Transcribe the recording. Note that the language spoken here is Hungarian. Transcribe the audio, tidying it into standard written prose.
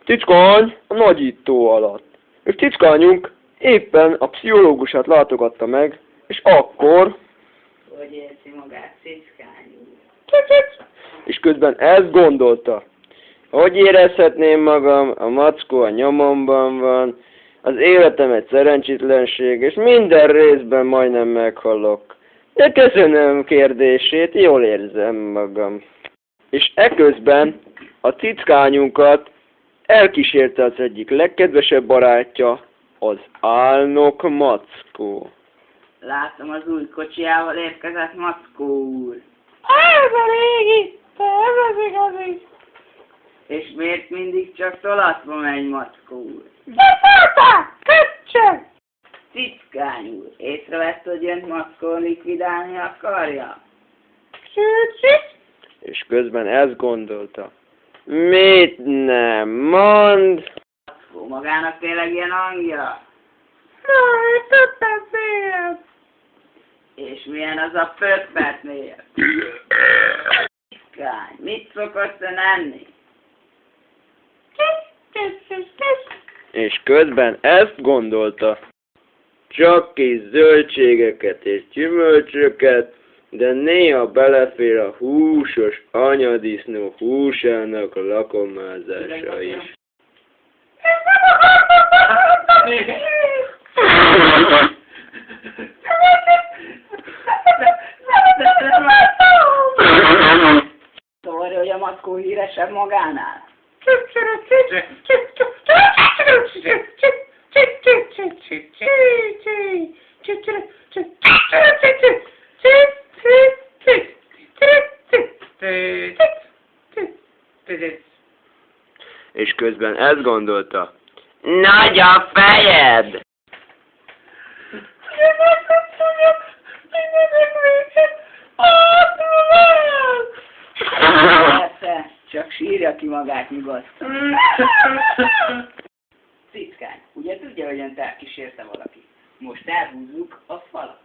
Cickány a nagyító alatt. És cicskányunk éppen a pszichológusát látogatta meg, és akkor... Hogy érzi magát Cickány úr? És közben ezt gondolta. Hogy érezhetném magam, a mackó a nyomomban van, az életem egy szerencsétlenség, és minden részben majdnem meghalok. De köszönöm kérdését, jól érzem magam. És eközben a cickányunkat elkísérte az egyik legkedvesebb barátja, az álnok Mackó. Látom, az új kocsijával érkezett Mackó úr. Ez a régi, de ez az igazi. És miért mindig csak tolatva megy Mackó úr? De szóltál, köcsög! Cickány úr, észrevett, hogy önt Mackó likvidálni akarja? Csücsit! És közben ezt gondolta. Mit nem mond? Mackó magának tényleg ilyen hangja? Jaj, többet szél! És milyen az a pöppetnél? Cickány, mit szokott ön enni? És közben ezt gondolta. Csak kis zöldségeket és gyümölcsöket, de néha belefér a húsos anyadisznó húsának a lakomázása is. Szóval, hogy a Mackó híresebb magánál? És közben ezt gondolta. Nagy a fejed! Persze, csak sírja ki magát nyugodtan. Cickány, ugye tudja, hogy önt elkísérte valaki? Most elhúzzuk a falat.